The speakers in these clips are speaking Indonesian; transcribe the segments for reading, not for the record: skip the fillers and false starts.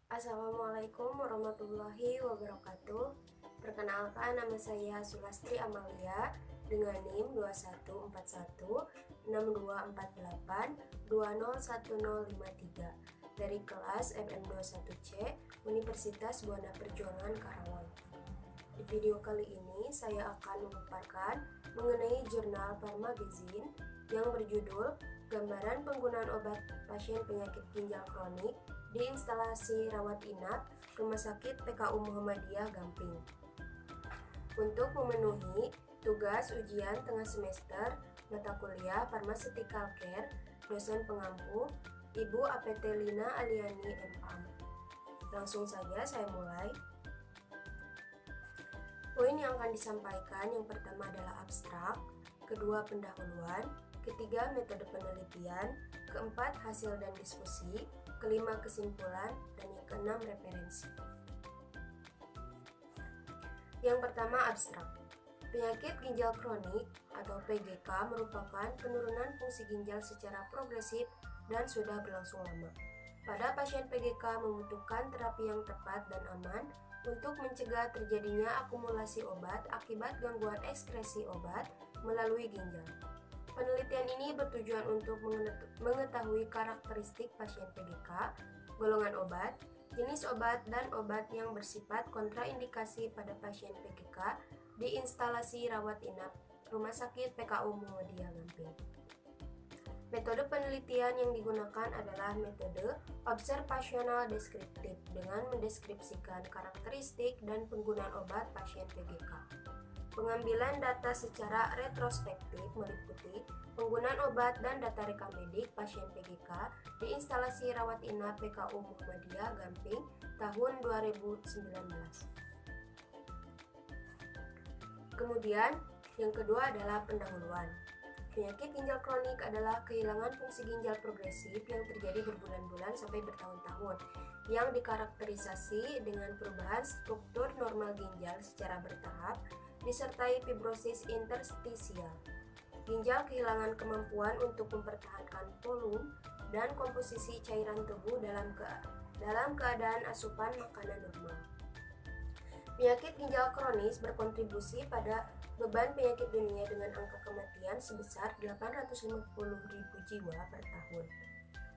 Assalamualaikum warahmatullahi wabarakatuh. Perkenalkan, nama saya Sulastri Amalia dengan NIM 21416248201053 dari kelas MM21C Universitas Buana Perjuangan Karawang. Di video kali ini saya akan memaparkan mengenai jurnal Pharmagazine yang berjudul Gambaran Penggunaan Obat Pasien Penyakit Ginjal Kronik di instalasi rawat inap Rumah Sakit PKU Muhammadiyah Gamping. Untuk memenuhi tugas ujian tengah semester mata kuliah Pharmaceutical Care, dosen pengampu Ibu APT Lina Aliani MPAM. Langsung saja saya mulai. Poin yang akan disampaikan yang pertama adalah abstrak, kedua pendahuluan, ketiga metode penelitian, keempat hasil dan diskusi, kelima kesimpulan, dan yang keenam referensi. Yang pertama abstrak. Penyakit ginjal kronik atau PGK merupakan penurunan fungsi ginjal secara progresif dan sudah berlangsung lama. Pada pasien PGK membutuhkan terapi yang tepat dan aman untuk mencegah terjadinya akumulasi obat akibat gangguan ekskresi obat melalui ginjal. Penelitian ini bertujuan untuk mengetahui karakteristik pasien PGK, golongan obat, jenis obat, dan obat yang bersifat kontraindikasi pada pasien PGK di instalasi rawat inap Rumah Sakit PKU Muhammadiyah Gamping. Metode penelitian yang digunakan adalah metode observasional deskriptif dengan mendeskripsikan karakteristik dan penggunaan obat pasien PGK. Pengambilan data secara retrospektif meliputi penggunaan obat dan data rekam medik pasien PGK di instalasi rawat inap PKU Muhammadiyah Gamping tahun 2019. Kemudian, yang kedua adalah pendahuluan. Penyakit ginjal kronik adalah kehilangan fungsi ginjal progresif yang terjadi berbulan-bulan sampai bertahun-tahun, yang dikarakterisasi dengan perubahan struktur normal ginjal secara bertahap, disertai fibrosis interstisial. Ginjal kehilangan kemampuan untuk mempertahankan volume dan komposisi cairan tubuh dalam keadaan asupan makanan normal. Penyakit ginjal kronis berkontribusi pada beban penyakit dunia dengan angka kematian sebesar 850.000 jiwa per tahun.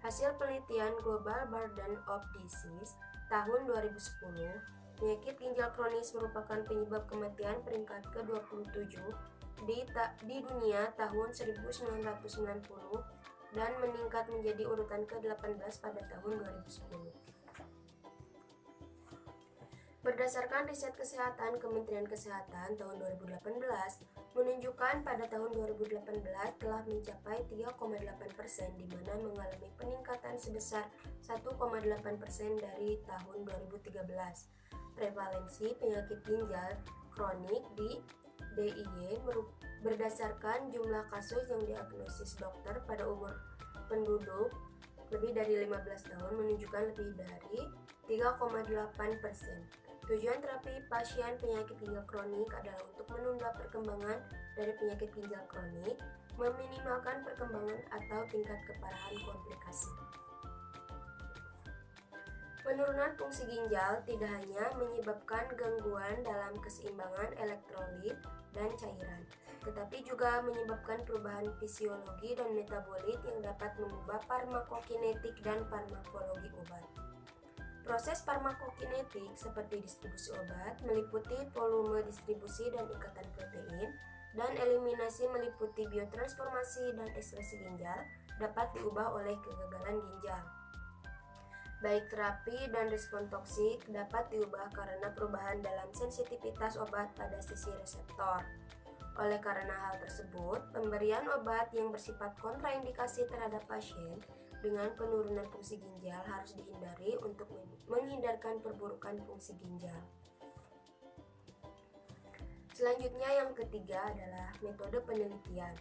Hasil penelitian Global Burden of Disease tahun 2010, penyakit ginjal kronis merupakan penyebab kematian peringkat ke-27 di dunia tahun 1990 dan meningkat menjadi urutan ke-18 pada tahun 2010. Berdasarkan riset kesehatan Kementerian Kesehatan tahun 2018 menunjukkan pada tahun 2018 telah mencapai 3,8% di mana mengalami peningkatan sebesar 1,8% dari tahun 2013. Prevalensi penyakit ginjal kronik di DIY berdasarkan jumlah kasus yang diagnosis dokter pada umur penduduk lebih dari 15 tahun menunjukkan lebih dari 3,8%. Tujuan terapi pasien penyakit ginjal kronik adalah untuk menunda perkembangan dari penyakit ginjal kronik, meminimalkan perkembangan atau tingkat keparahan komplikasi. Penurunan fungsi ginjal tidak hanya menyebabkan gangguan dalam keseimbangan elektrolit dan cairan, tetapi juga menyebabkan perubahan fisiologi dan metabolit yang dapat mengubah farmakokinetik dan farmakologi obat. Proses farmakokinetik seperti distribusi obat meliputi volume distribusi dan ikatan protein, dan eliminasi meliputi biotransformasi dan ekskresi ginjal dapat diubah oleh kegagalan ginjal. Baik terapi dan respon toksik dapat diubah karena perubahan dalam sensitivitas obat pada sisi reseptor. Oleh karena hal tersebut, pemberian obat yang bersifat kontraindikasi terhadap pasien dengan penurunan fungsi ginjal harus dihindari untuk menghindarkan perburukan fungsi ginjal. Selanjutnya yang ketiga adalah metode penelitian.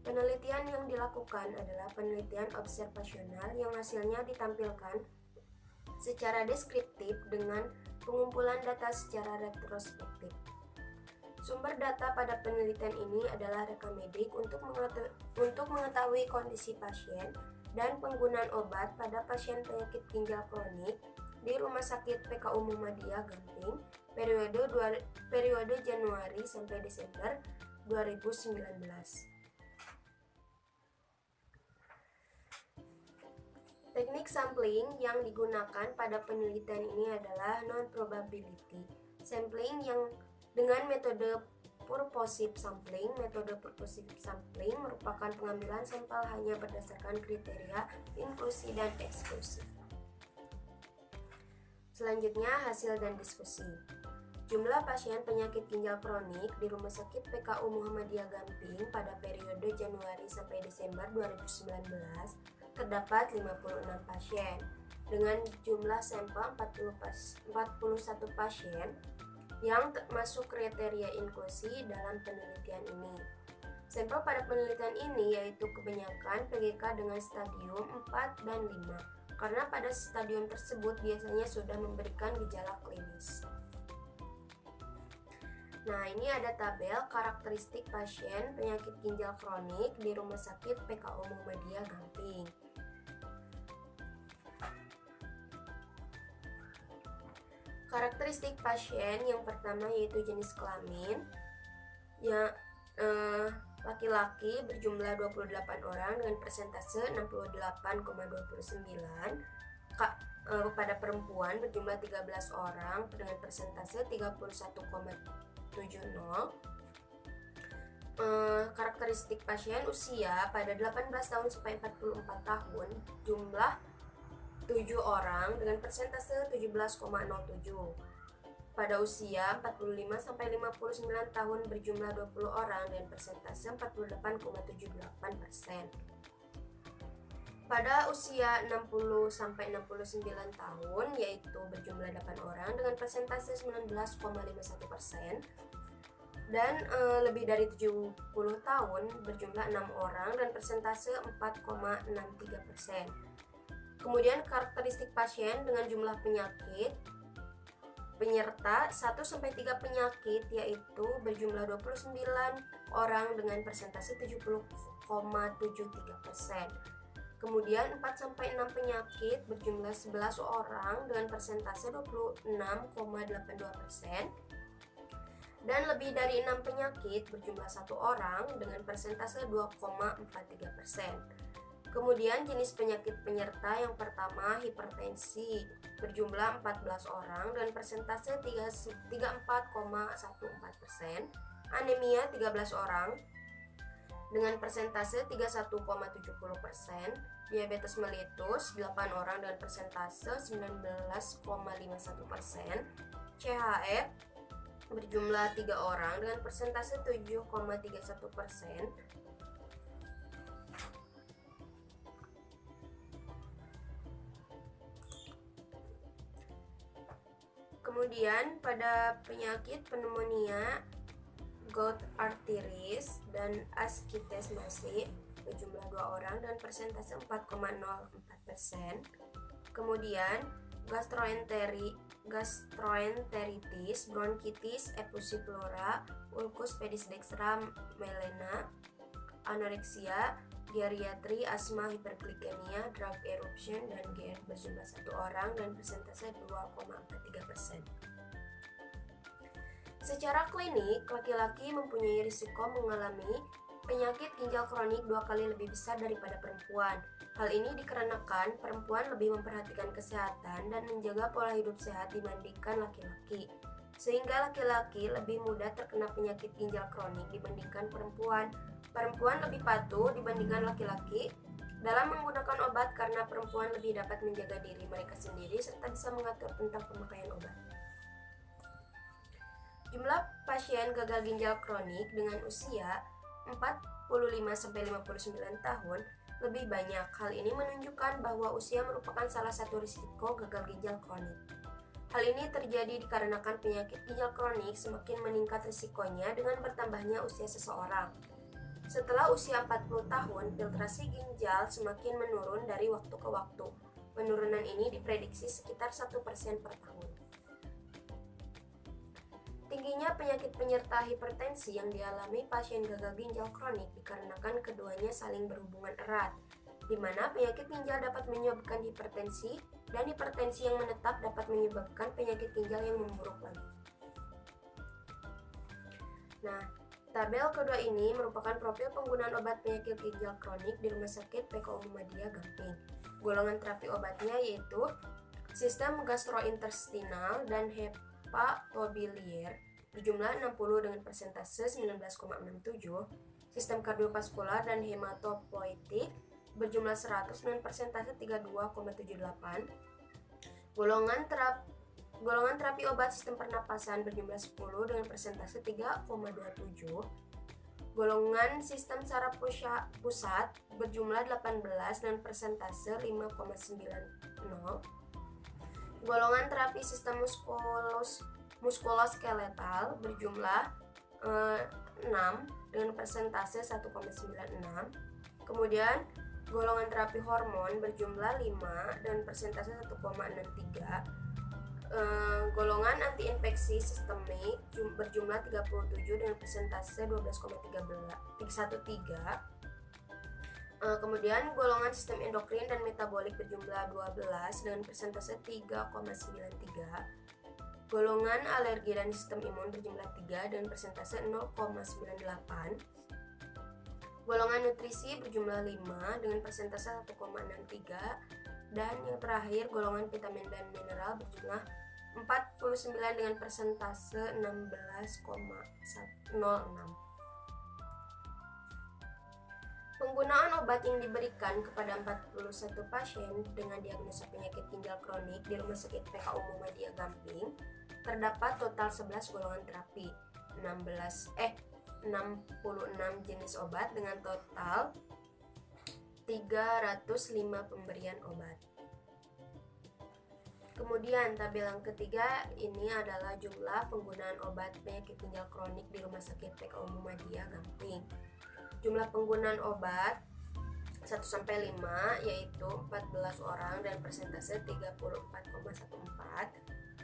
Penelitian yang dilakukan adalah penelitian observasional yang hasilnya ditampilkan secara deskriptif dengan pengumpulan data secara retrospektif. Sumber data pada penelitian ini adalah rekam medik untuk mengetahui kondisi pasien dan penggunaan obat pada pasien penyakit ginjal kronik di Rumah Sakit PKU Muhammadiyah Gamping periode Januari sampai Desember 2019. Teknik sampling yang digunakan pada penelitian ini adalah non-probability sampling yang dengan metode purposive sampling. Metode purposive sampling merupakan pengambilan sampel hanya berdasarkan kriteria inklusi dan eksklusi. Selanjutnya, hasil dan diskusi. Jumlah pasien penyakit ginjal kronik di Rumah Sakit PKU Muhammadiyah Gamping pada periode Januari sampai Desember 2019 terdapat 56 pasien dengan jumlah sampel 41 pasien yang masuk kriteria inklusi dalam penelitian ini. Sampel pada penelitian ini yaitu kebanyakan PGK dengan stadium 4 dan 5, karena pada stadium tersebut biasanya sudah memberikan gejala klinis. Nah, ini ada tabel karakteristik pasien penyakit ginjal kronik di Rumah Sakit PKU Muhammadiyah Gamping. Karakteristik pasien yang pertama yaitu jenis kelamin, yang laki-laki berjumlah 28 orang dengan persentase 68,29. Pada perempuan berjumlah 13 orang dengan persentase 31,70. Karakteristik pasien usia pada 18 tahun sampai 44 tahun jumlah 7 orang dengan persentase 17,07. Pada usia 45 sampai 59 tahun berjumlah 20 orang dengan persentase 48,78%. Pada usia 60 sampai 69 tahun yaitu berjumlah 8 orang dengan persentase 19,51%. Dan lebih dari 70 tahun berjumlah 6 orang dan persentase 4,63%. Kemudian karakteristik pasien dengan jumlah penyakit penyerta 1-3 penyakit yaitu berjumlah 29 orang dengan persentase 70,73%. Kemudian 4-6 penyakit berjumlah 11 orang dengan persentase 26,82%. Dan lebih dari 6 penyakit berjumlah 1 orang dengan persentase 2,43%. Kemudian jenis penyakit penyerta yang pertama hipertensi berjumlah 14 orang dan persentase 34,14%, anemia 13 orang dengan persentase 31,70%, diabetes mellitus 8 orang dengan persentase 19,51%, CHF berjumlah 3 orang dengan persentase 7,31%. Kemudian pada penyakit pneumonia, gout arteris dan ascites masif berjumlah 2 orang dan persentase 4,04%. Kemudian gastroenteritis, bronkitis, efusi pleura, ulcus pedis dextra melena, anoreksia, geriatri, asma, hiperglikemia, drug eruption, dan GERD berjumlah 1 orang dan persentase 2,43%. Secara klinik, laki-laki mempunyai risiko mengalami penyakit ginjal kronik 2 kali lebih besar daripada perempuan. Hal ini dikarenakan perempuan lebih memperhatikan kesehatan dan menjaga pola hidup sehat dibandingkan laki-laki, sehingga laki-laki lebih mudah terkena penyakit ginjal kronik dibandingkan perempuan. Perempuan lebih patuh dibandingkan laki-laki dalam menggunakan obat karena perempuan lebih dapat menjaga diri mereka sendiri serta bisa mengatur tentang pemakaian obat. Jumlah pasien gagal ginjal kronik dengan usia 45-59 tahun lebih banyak. Hal ini menunjukkan bahwa usia merupakan salah satu risiko gagal ginjal kronik. Hal ini terjadi dikarenakan penyakit ginjal kronik semakin meningkat risikonya dengan bertambahnya usia seseorang. Setelah usia 40 tahun, filtrasi ginjal semakin menurun dari waktu ke waktu. Penurunan ini diprediksi sekitar 1% per tahun. Tingginya penyakit penyerta hipertensi yang dialami pasien gagal ginjal kronik dikarenakan keduanya saling berhubungan erat, di mana penyakit ginjal dapat menyebabkan hipertensi dan hipertensi yang menetap dapat menyebabkan penyakit ginjal yang memburuk lagi. Nah, tabel kedua ini merupakan profil penggunaan obat penyakit ginjal kronik di Rumah Sakit PKU Muhammadiyah Gamping. Golongan terapi obatnya yaitu sistem gastrointestinal dan hepatobiliar berjumlah 60 dengan persentase 19,67, sistem kardiovaskular dan hematopoietik berjumlah 100 dengan persentase 32,78, golongan terapi obat sistem pernapasan berjumlah 10 dengan persentase 3,27, golongan sistem saraf pusat berjumlah 18 dengan persentase 5,90, golongan terapi sistem muskuloskeletal berjumlah 6 dengan persentase 1,96, kemudian golongan terapi hormon berjumlah 5 dan persentase 1,63, golongan antiinfeksi sistemik berjumlah 37 dengan persentase 12,13, kemudian golongan sistem endokrin dan metabolik berjumlah 12 dengan persentase 3,93, golongan alergi dan sistem imun berjumlah 3 dan persentase 0,98, golongan nutrisi berjumlah 5 dengan persentase 1,63, dan yang terakhir golongan vitamin dan mineral berjumlah 49 dengan persentase 16,06. Penggunaan obat yang diberikan kepada 41 pasien dengan diagnosa penyakit ginjal kronik di Rumah Sakit PKU Muhammadiyah Gamping terdapat total 11 golongan terapi, 66 jenis obat dengan total 305 pemberian obat. Kemudian tabel yang ketiga ini adalah jumlah penggunaan obat penyakit ginjal kronik di Rumah Sakit PKU Muhammadiyah Gamping. Jumlah penggunaan obat 1-5 yaitu 14 orang dan persentase 34,14.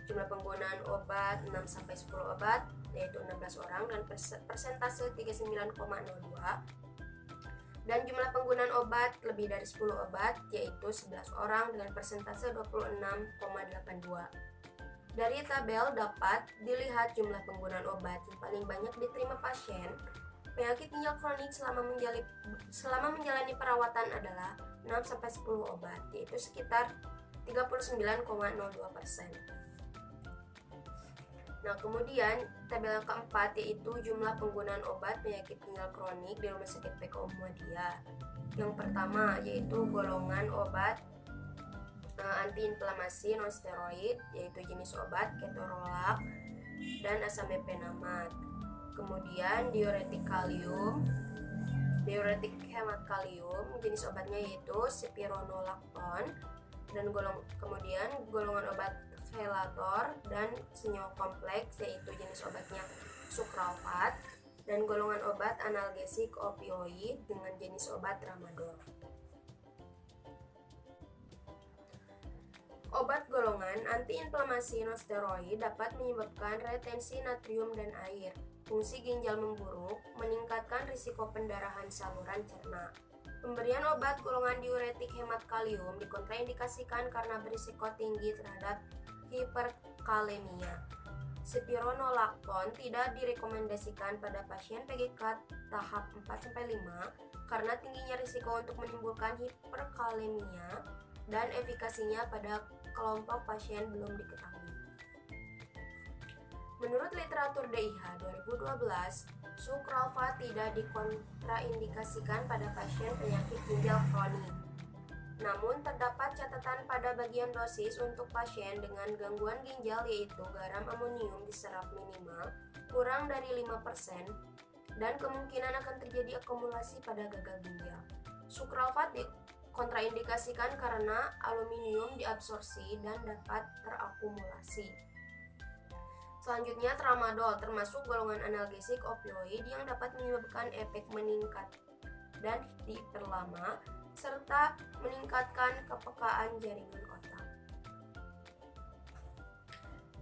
Jumlah penggunaan obat 6-10 obat yaitu 16 orang dan persentase 39,02. Dan jumlah penggunaan obat lebih dari 10 obat yaitu 11 orang dengan persentase 26,82. Dari tabel dapat dilihat jumlah penggunaan obat yang paling banyak diterima pasien penyakit ginjal kronik selama menjalani perawatan adalah 6-10 obat, yaitu sekitar 39,02%. Nah, kemudian tabel yang keempat yaitu jumlah penggunaan obat penyakit ginjal kronik di Rumah Sakit PKU Muhammadiyah. Yang pertama yaitu golongan obat antiinflamasi non steroid yaitu jenis obat ketorolac dan asam mefenamate. Kemudian diuretik hemat kalium, jenis obatnya yaitu spironolactone, dan kemudian golongan obat velator dan senyawa kompleks yaitu jenis obatnya sucralfate, dan golongan obat analgesik opioid dengan jenis obat tramadol. Obat golongan antiinflamasi non steroid dapat menyebabkan retensi natrium dan air, fungsi ginjal memburuk, meningkatkan risiko pendarahan saluran cerna. Pemberian obat golongan diuretik hemat kalium dikontraindikasikan karena berisiko tinggi terhadap hiperkalemia. Spironolactone tidak direkomendasikan pada pasien PGK tahap 4-5 karena tingginya risiko untuk menimbulkan hiperkalemia dan efikasinya pada kelompok pasien belum diketahui. Menurut literatur DIH 2012, sucralfate tidak dikontraindikasikan pada pasien penyakit ginjal kronik. Namun terdapat catatan pada bagian dosis untuk pasien dengan gangguan ginjal yaitu garam amonium diserap minimal kurang dari 5% dan kemungkinan akan terjadi akumulasi pada gagal ginjal. Sucralfate kontraindikasikan karena aluminium diabsorpsi dan dapat terakumulasi. Selanjutnya tramadol termasuk golongan analgesik opioid yang dapat menyebabkan efek meningkat dan diperlama serta meningkatkan kepekaan jaringan otak.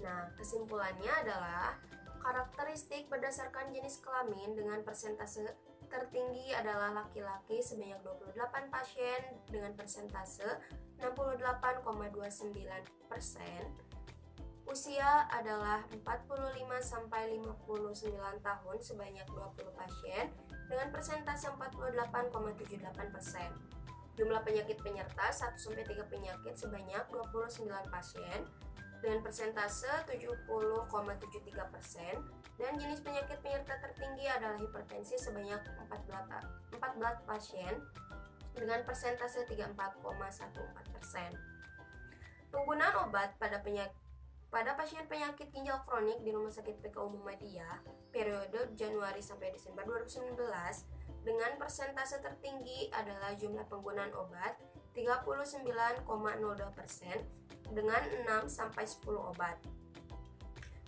Nah, kesimpulannya adalah karakteristik berdasarkan jenis kelamin dengan persentase tertinggi adalah laki-laki sebanyak 28 pasien dengan persentase 68,29%. Usia adalah 45-59 tahun sebanyak 20 pasien dengan persentase 48,78%. Jumlah penyakit penyerta 1-3 penyakit sebanyak 29 pasien dengan persentase 70,73%, dan jenis penyakit penyerta tertinggi adalah hipertensi sebanyak 14 pasien dengan persentase 34,14%. Penggunaan obat pada pasien penyakit ginjal kronik di Rumah Sakit PKU Muhammadiyah periode Januari sampai Desember 2019 dengan persentase tertinggi adalah jumlah penggunaan obat 39,02% dengan 6-10 obat.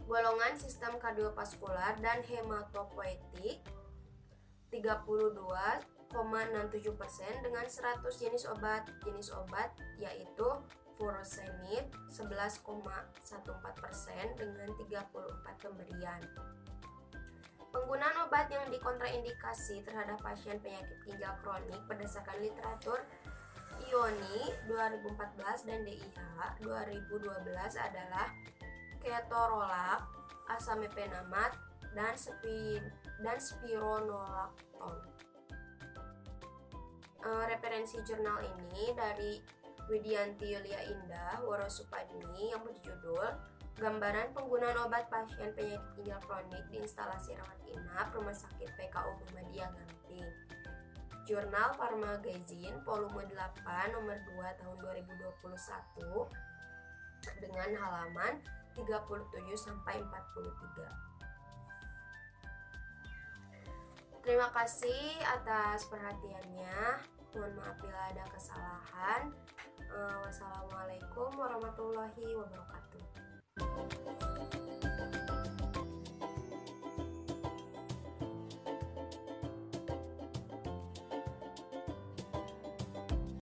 Golongan sistem kardiovaskular dan hematopoietik 32,67% dengan 100 jenis obat. Jenis obat yaitu furosemid 11,14% dengan 34 pemberian. Penggunaan obat yang dikontraindikasi terhadap pasien penyakit ginjal kronik berdasarkan literatur IONI 2014 dan DIH 2012 adalah ketorolac, asamefenamat, dan spironolactone. Referensi jurnal ini dari Widianti Yulia Indah Worosupadmi yang berjudul Gambaran Penggunaan Obat Pasien Penyakit Ginjal Kronik di Instalasi Rawat Inap Rumah Sakit PKU Muhammadiyah Ngamping. Jurnal Pharmagazine volume 8 nomor 2 tahun 2021 dengan halaman 37-43. Terima kasih atas perhatiannya. Mohon maaf bila ada kesalahan. Wassalamualaikum warahmatullahi wabarakatuh.